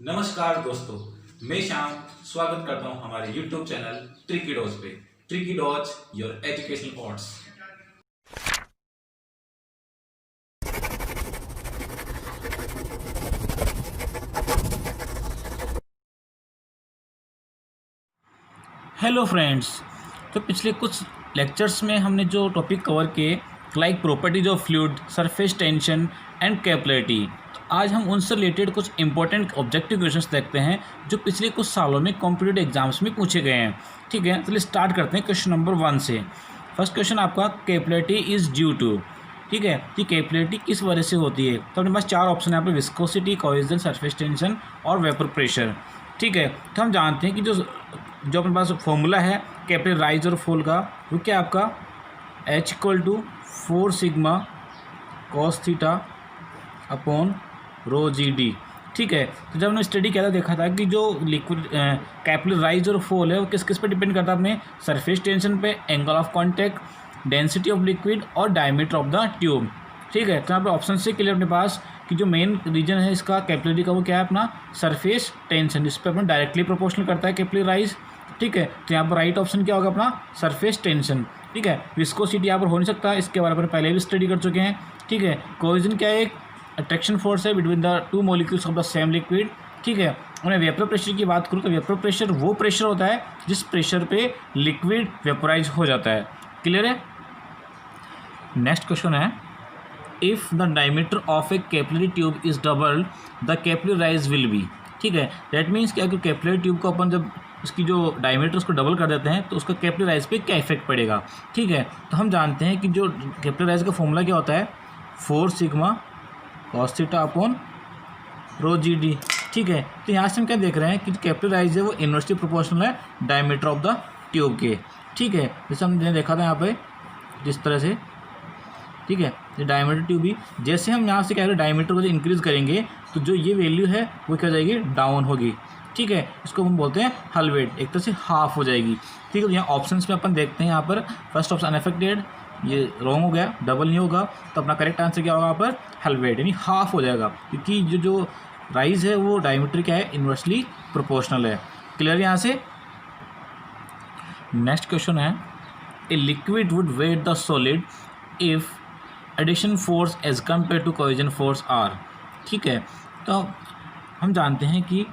नमस्कार दोस्तों, मैं श्याम स्वागत करता हूं हमारे YouTube चैनल ट्रिकी डॉज पे। Tricky dodge your educational arts. Hello friends. तो पिछले कुछ लेक्चर्स में हमने जो टॉपिक कवर किए like properties of fluid, surface tension and capillarity, आज हम उनसे रिलेटेड कुछ इंपॉर्टेंट ऑब्जेक्टिव क्वेश्चंस देखते हैं जो पिछले कुछ सालों में कॉम्पिटिटिव एग्जाम्स में पूछे गए हैं। ठीक है, चलिए स्टार्ट करते हैं क्वेश्चन नंबर 1 से। फर्स्ट क्वेश्चन आपका कैपिलरिटी इज़ ड्यू टू, ठीक है, कि कैपिलरिटी किस वजह से होती है। तो अपने पास 4 ऑप्शन है यहाँ पर, विस्कोसिटी, कोहेजन, सरफेस टेंशन और वेपर प्रेशर। ठीक है, तो हम जानते हैं कि जो अपने पास फॉर्मूला है कैपिलरी राइज और फॉल का, वो क्या आपका H = 4 sigma cos theta upon rho g d. ठीक है, तो जब हमने स्टडी किया था देखा था कि जो लिक्विड कैपिलरी राइज और फॉल है वो किस किस पे डिपेंड करता है, अपने सरफेस टेंशन पे, angle of contact, density of liquid और डायमीटर ऑफ द ट्यूब। ठीक है, तो यहाँ पे ऑप्शन से क्लियर अपने पास कि जो मेन रीजन है इसका कैपिलरी का वो क्या है, अपना सरफेस टेंशन, जिस पर अपना डायरेक्टली प्रोपोर्शनल करता है कैपिलरी राइज। ठीक है, तो यहाँ पर राइट ऑप्शन क्या होगा, अपना सरफेस टेंशन। ठीक है, विस्कोसिटी यहाँ पर हो नहीं सकता, इसके बारे में पहले भी स्टडी कर चुके हैं। ठीक है, कोहेजन क्या है, एक अट्रैक्शन फोर्स है between the 2 molecules of the same liquid. ठीक है, और वेपर प्रेशर की बात करूँ तो वेपर प्रेशर वो प्रेशर होता है जिस प्रेशर पे लिक्विड वेपराइज हो जाता है। क्लियर है। नेक्स्ट क्वेश्चन है, if the diameter of A capillary tube is doubled the capillary rise will be. ठीक है, दैट मीन्स क्या कि कैपिलरी ट्यूब को अपन जब उसकी जो डायमीटर उसको डबल कर देते हैं तो उसका कैपिलरी राइज पे क्या इफेक्ट पड़ेगा। ठीक है, तो हम जानते हैं कि जो कैपिलरी राइज का फॉर्मूला क्या होता है, 4 sigma cos theta upon rho g d. ठीक है, तो यहाँ से हम क्या देख रहे हैं कि कैपिलरी राइज है वो इनवर्सली प्रोपोर्शनल है डायमीटर ऑफ द ट्यूब के। ठीक है, जैसे हमने देखा था यहाँ पे जिस तरह से। ठीक है, ये डायमीटर ट्यूब भी, जैसे हम यहाँ से क्या करें डायमीटर को जो इंक्रीज़ करेंगे तो जो ये वैल्यू है वो क्या हो जाएगी, डाउन होगी। ठीक है, इसको हम बोलते हैं हल वेट, एक तरह से हाफ हो जाएगी। ठीक है, तो यहाँ ऑप्शंस में अपन देखते हैं, यहाँ पर फर्स्ट ऑप्शन अनअफेक्टेड, ये रॉन्ग हो गया, डबल नहीं होगा, तो अपना करेक्ट आंसर क्या होगा यहाँ पर, हल वेट, यानी हाफ हो जाएगा, क्योंकि जो राइज है वो डायमीटर क्या है, इन्वर्सली प्रोपोर्शनल है। क्लियर यहाँ से। नेक्स्ट क्वेश्चन है, a liquid would wet the solid if adhesion force as compare to cohesion force are. ठीक है, तो हम जानते हैं कि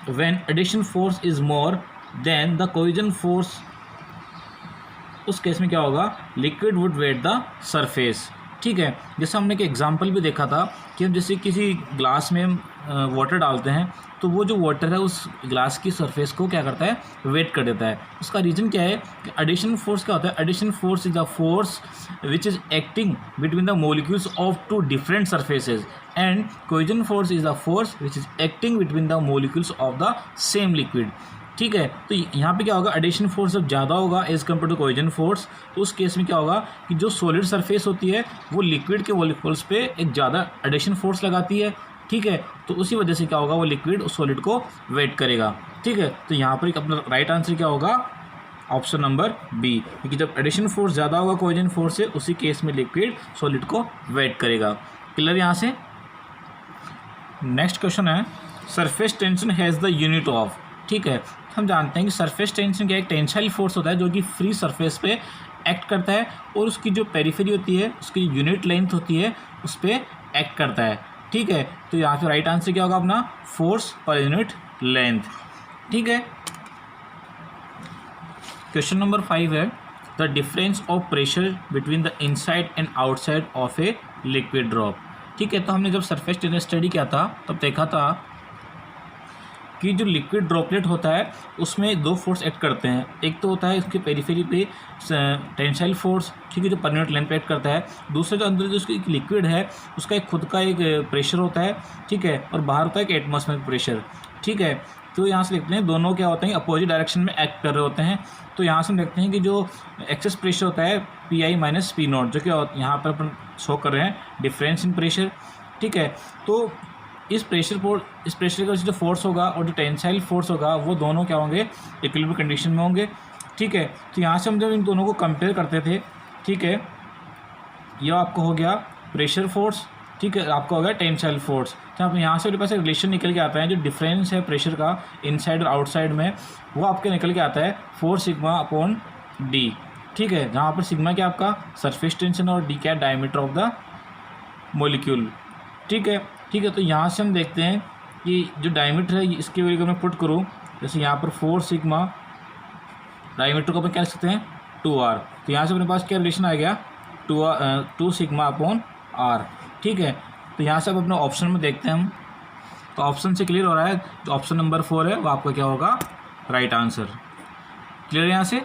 when adhesion force is more than the cohesion force, उस केस में क्या होगा, liquid would wet the surface. ठीक है, जैसे हमने एक एग्जांपल भी देखा था कि हम जैसे किसी ग्लास में वाटर डालते हैं तो वो जो वाटर है उस ग्लास की सरफेस को क्या करता है, वेट कर देता है। उसका रीज़न क्या है कि एडिशन फोर्स क्या होता है, adhesion force is the force which is acting between the molecules of 2 different surfaces and cohesion force is the force which is acting between the molecules of the same liquid. ठीक है, तो यहाँ पे क्या होगा, एडिशन फोर्स जब ज़्यादा होगा as compare to cohesion force, तो उस केस में क्या होगा कि जो सॉलिड सरफेस होती है वो लिक्विड के मॉलिक्यूल्स पे एक ज़्यादा एडिशन फोर्स लगाती है। ठीक है, तो उसी वजह से क्या होगा, वो लिक्विड उस सॉलिड को वेट करेगा। ठीक है, तो यहाँ पर एक अपना राइट आंसर क्या होगा, ऑप्शन नंबर बी, क्योंकि जब एडिशन फोर्स ज़्यादा होगा कोहेजन फोर्स से, उसी केस में लिक्विड सॉलिड को वेट करेगा। क्लियर यहाँ से। नेक्स्ट क्वेश्चन है, surface tension has the unit of. ठीक है, हम जानते हैं कि सरफेस टेंशन क्या एक टेंसाइल फोर्स होता है जो कि फ्री सरफेस पे एक्ट करता है और उसकी जो पेरिफेरी होती है, उसकी यूनिट लेंथ होती है, उस पर एक्ट करता है। ठीक है, तो यहाँ पे राइट आंसर क्या होगा, अपना फोर्स पर यूनिट लेंथ। ठीक है, क्वेश्चन नंबर 5 है, the difference of pressure between the inside and outside of a liquid drop. ठीक है, तो हमने जब सरफेस टेंशन स्टडी किया था तब देखा था कि जो लिक्विड ड्रॉपलेट होता है उसमें 2 फोर्स एक्ट करते हैं। एक तो होता है उसके पेरिफेरी पे टेंसाइल फोर्स, ठीक है, जो पर यूनिट लेंथ पे एक्ट करता है। दूसरा जो अंदर जो उसकी लिक्विड है उसका एक खुद का एक प्रेशर होता है। ठीक है, और बाहर होता है एक एटमॉस्फेरिक प्रेशर। ठीक है, तो यहाँ से देखते हैं दोनों क्या होते हैं, अपोजिट डायरेक्शन में एक्ट कर रहे होते हैं। तो यहाँ से हम देखते हैं कि जो एक्सेस प्रेशर होता है Pi - P0, जो कि यहाँ पर अपन शो कर रहे हैं डिफरेंस इन प्रेशर। ठीक है, तो इस प्रेशर का जो फोर्स होगा और जो टेंसाइल फोर्स होगा वो दोनों क्या होंगे, इक्विलिब्रियम कंडीशन में होंगे। ठीक है, तो यहाँ से हम जब इन दोनों को कंपेयर करते थे, ठीक है, यह आपको हो गया प्रेशर फोर्स ठीक है, आपका हो गया टेंसाइल फोर्स। तो आप यहाँ से मेरे पास एक रिलेशन निकल के आता है, जो डिफरेंस है प्रेशर का इनसाइड और आउटसाइड में, वो आपके निकल के आता है 4 सिग्मा अपॉन डी। ठीक है, जहाँ पर सिग्मा क्या आपका सरफेस टेंशन और डी क्या डायमीटर ऑफ द मॉलिक्यूल। ठीक है, तो यहाँ से हम देखते हैं कि जो डायमीटर है इसकी वैल्यू अगर मैं पुट करूँ, जैसे यहाँ पर 4 सिग्मा, डायमीटर को अपन क्या लिख सकते हैं 2r। तो यहाँ से अपने पास क्या रिलेशन आ गया 2 सिग्मा अपॉन r। ठीक है, तो यहाँ से अब अपने ऑप्शन में देखते हैं हम, तो ऑप्शन से क्लियर हो रहा है, जो ऑप्शन नंबर 4 है वो आपका क्या होगा राइट आंसर। क्लियर है यहाँ से।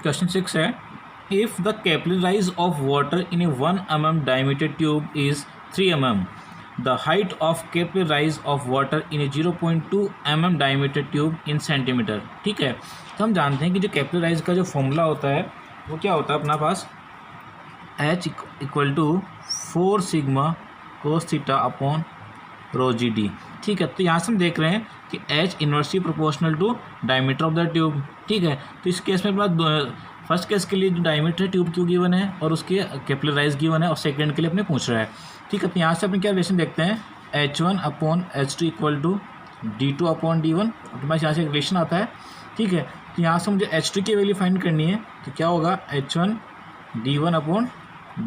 क्वेश्चन 6 है, if the capillary rise of water in A 1 mm diameter tube is 3 mm, the height of capillary rise of water in A 0.2 mm diameter tube in centimetre. ठीक है, तो हम जानते हैं कि जो कैपिलरी राइज का जो फॉर्मूला होता है वो क्या होता है अपना पास H equal to 4 sigma cos theta upon rho g d. ठीक है, तो यहाँ से हम देख रहे हैं कि H inversely proportional to diameter of the tube. ठीक है, तो इस केस में अपना फर्स्ट केस के लिए जो डायमीटर ट्यूब क्यू गिवन है और उसके कैपिलरी राइज गिवन है, और सेकेंड के लिए अपने पूछ रहा है। ठीक है, तो यहाँ से अपने क्या रिलेशन देखते हैं H1 upon H2 equal to D2 upon D1। अपने पास यहाँ से एक रिलेशन आता है। ठीक है, तो यहाँ से मुझे H2 की वैल्यू फाइंड करनी है, तो क्या होगा H1 D1 अपॉन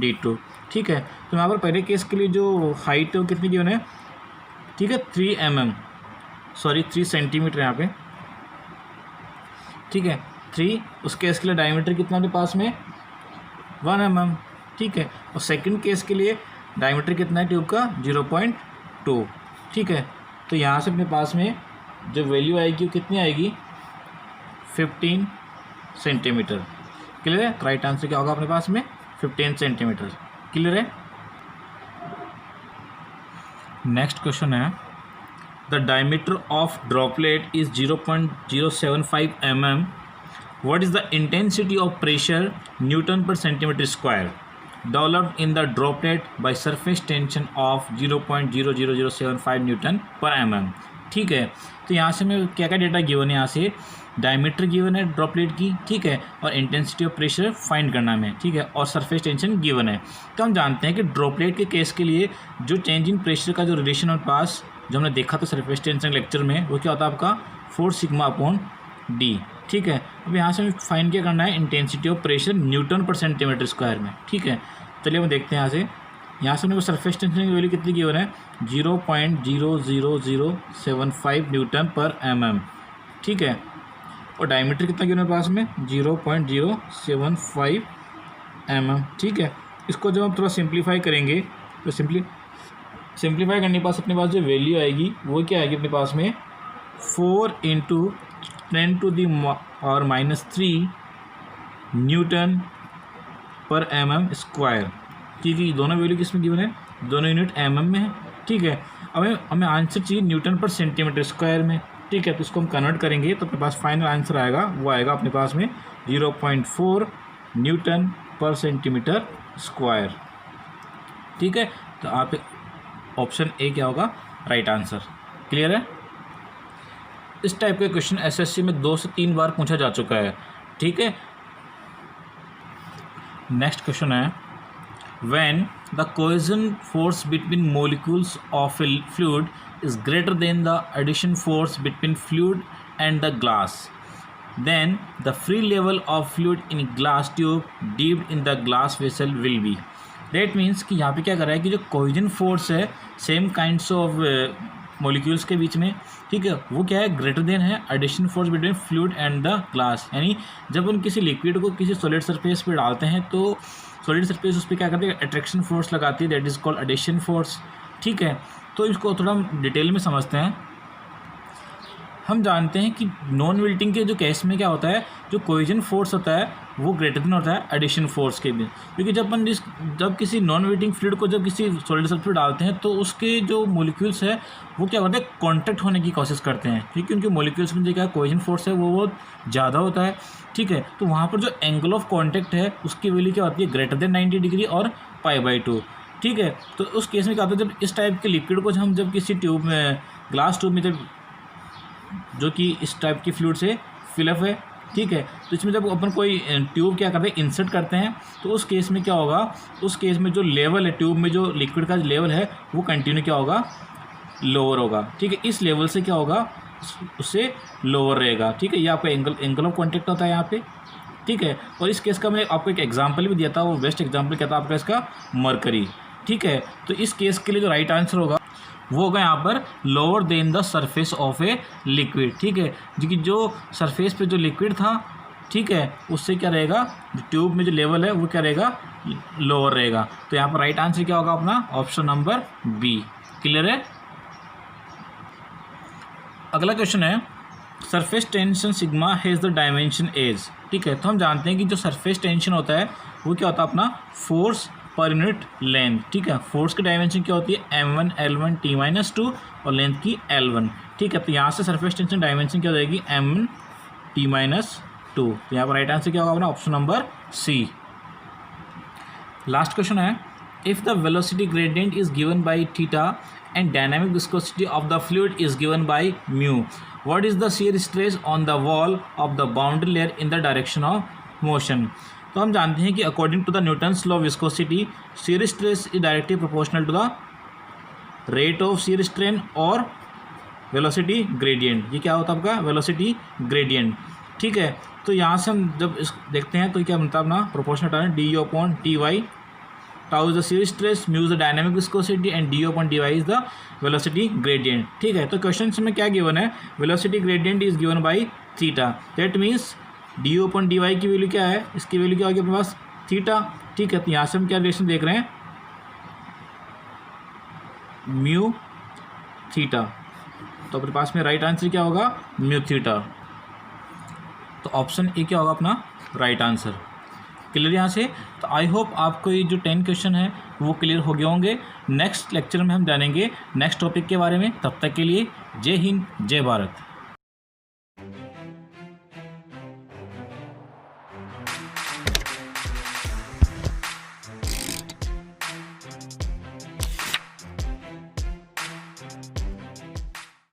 D2। ठीक है, तो यहाँ पर पहले केस के लिए जो हाइट है वो कितनी गिवन है, ठीक है 3 सेंटीमीटर यहाँ पे। ठीक है, 3, उस केस के लिए डायमीटर कितना अपने पास में 1 mm। ठीक है, और सेकंड केस के लिए डायमीटर कितना है ट्यूब का 0.2। ठीक है, तो यहाँ से अपने पास में जो वैल्यू आएगी वो कितनी आएगी 15 सेंटीमीटर। क्लियर है, राइट आंसर क्या होगा अपने पास में 15 सेंटीमीटर। क्लियर है। नेक्स्ट क्वेश्चन है, the diameter of droplet is 0.075 mm, what is the intensity of pressure Newton per centimeter square developed in the droplet by surface tension of 0.00075 Newton per mm। ठीक है, तो यहाँ से मैं क्या data given है, यहाँ से डायमीटर गिवन है ड्रॉपलेट की। ठीक है, और इंटेंसिटी ऑफ प्रेशर फाइंड करना है। ठीक है, और सरफेस टेंशन गिवन है। तो हम जानते हैं कि ड्रॉपलेट के केस के लिए जो चेंज इन प्रेशर का जो रिलेशन और पास जो हमने देखा था सरफेस टेंशन लेक्चर में, वो क्या होता है आपका 4 सिग्मा अपॉन डी। ठीक है, अब यहाँ से हमें फाइंड क्या करना है इंटेंसिटी ऑफ प्रेशर न्यूटन पर सेंटीमीटर स्क्वायर में। ठीक है, चलिए हम देखते हैं यहाँ से हमने सरफेस टेंशन की वैल्यू कितनी गिवन है 0.00075 न्यूटन पर mm। ठीक है, और डायमीटर कितना गिवन है पास में 0.075 mm। ठीक है, इसको जब हम थोड़ा सिंप्लीफाई करेंगे तो सिंप्लीफाई करने के पास अपने पास जो वैल्यू आएगी वो क्या आएगी अपने पास में 4 × 10⁻³ न्यूटन पर mm स्क्वायर। ठीक है, दोनों वैल्यू किसमें गिवन है, दोनों यूनिट mm में है। ठीक है, अब हमें आंसर चाहिए न्यूटन पर सेंटीमीटर स्क्वायर में। ठीक है, तो इसको हम कन्वर्ट करेंगे तो अपने पास फाइनल आंसर आएगा, वो आएगा अपने पास में 0.4 न्यूटन पर सेंटीमीटर स्क्वायर। ठीक है, तो आप ऑप्शन ए क्या होगा राइट आंसर। क्लियर है। इस टाइप के क्वेश्चन एसएससी में 2 से 3 बार पूछा जा चुका है। ठीक है, नेक्स्ट क्वेश्चन है, when the cohesion force between molecules of A fluid is greater than the addition force between fluid and the glass, then the free level of fluid in glass tube dipped in the glass vessel will be। That means कि यहाँ पे क्या कर रहा है कि जो cohesion force है सेम काइंड्स ऑफ मॉलिक्यूल्स के बीच में, ठीक है, वो क्या है ग्रेटर देन है adhesion force between fluid and the glass. यानी जब उन किसी लिक्विड को किसी सॉलिड सरफेस पे डालते हैं तो सॉलिड सरफेस उस पर क्या करती है अट्रैक्शन फोर्स लगाती है, that is called adhesion force. ठीक है, तो इसको थोड़ा हम डिटेल में समझते हैं। हम जानते हैं कि नॉन मेल्टिंग के जो केस में क्या होता है, जो कोहेजन फोर्स होता है वो ग्रेटर देन होता है एडिशन फोर्स के भी, क्योंकि जब किसी नॉन मेल्टिंग फ्लूइड को जब किसी सॉलिड सरफेस डालते हैं तो उसके जो मॉलिक्यूल्स है वो क्या करते हैं कॉन्टैक्ट होने की कोशिश करते हैं, क्योंकि उनके मॉलिक्यूल्स में जो क्या कोहेजन फोर्स है वो बहुत ज़्यादा होता है। ठीक है, तो वहाँ पर जो एंगल ऑफ कॉन्टैक्ट है उसकी वैल्यू क्या होती है ग्रेटर देन 90 डिग्री और π/2। ठीक है, तो उस केस में क्या होता है जब इस टाइप के लिक्विड को हम जब किसी ट्यूब में ग्लास ट्यूब में जब जो कि इस टाइप की फ्लूइड से फिलअप है, ठीक है। तो इसमें जब अपन कोई ट्यूब क्या करते हैं, इंसर्ट करते हैं, तो उस केस में क्या होगा, उस केस में जो लेवल है ट्यूब में, जो लिक्विड का लेवल है वो कंटिन्यू क्या होगा, लोअर होगा, ठीक है। इस लेवल से क्या होगा, उससे लोअर रहेगा, ठीक है। ये आपका एंगल ऑफ कॉन्टैक्ट होता है यहाँ पे, ठीक है। और इस केस का मैंने आपको एक एग्जांपल भी दिया था, वो बेस्ट एग्जांपल क्या था आपका इसका, मरकरी, ठीक है। तो इस केस के लिए जो राइट आंसर होगा वो होगा यहाँ पर lower than the surface of a liquid, ठीक है। जो सरफेस पे जो लिक्विड था, ठीक है, उससे क्या रहेगा, जो ट्यूब में जो लेवल है वो क्या रहेगा, लोअर रहेगा। तो यहाँ पर राइट आंसर क्या होगा अपना, ऑप्शन नंबर बी। क्लियर है। अगला क्वेश्चन है, surface tension sigma has the dimension as, ठीक है। तो हम जानते हैं कि जो सरफेस टेंशन होता है वो क्या होता है अपना, फोर्स पर यूनिट लेंथ, ठीक है। फोर्स की डायमेंशन क्या होती है, m1 L1 T-2 और लेंथ की L1, ठीक है। तो यहाँ से सरफेस टेंशन डायमेंशन क्या हो जाएगी, m1 T-2। तो यहाँ पर राइट आंसर क्या होगा अपना, option number C. Last question है, if the velocity gradient is given by theta and dynamic viscosity of the fluid is given by mu, what is the shear stress on the wall of the boundary layer in the direction of motion. तो हम जानते हैं कि according to the Newton's law of viscosity, shear stress is directly proportional to the rate of shear strain और velocity gradient. ये क्या होता है आपका, वेलोसिटी ग्रेडियंट, ठीक है। तो यहाँ से हम जब इस देखते हैं तो क्या बनता है अपना, proportional term du/dy, tau is the shear stress, mu is the dynamic viscosity and du/dy is the velocity gradient, ठीक है। तो क्वेश्चन में क्या गिवन है, velocity gradient is given by theta, that means du/dy की वैल्यू क्या है, इसकी वैल्यू क्या होगी अपने पास, थीटा, ठीक है। तो यहाँ से हम क्या रिलेशन देख रहे हैं, म्यू थीटा, तो अपने पास में राइट आंसर क्या होगा, म्यू थीटा। तो ऑप्शन ए क्या होगा अपना राइट आंसर। क्लियर यहाँ से। तो आई होप आपको ये जो 10 क्वेश्चन है वो क्लियर हो गए होंगे। नेक्स्ट लेक्चर में हम जानेंगे नेक्स्ट टॉपिक के बारे में। तब तक के लिए जय हिंद, जय भारत।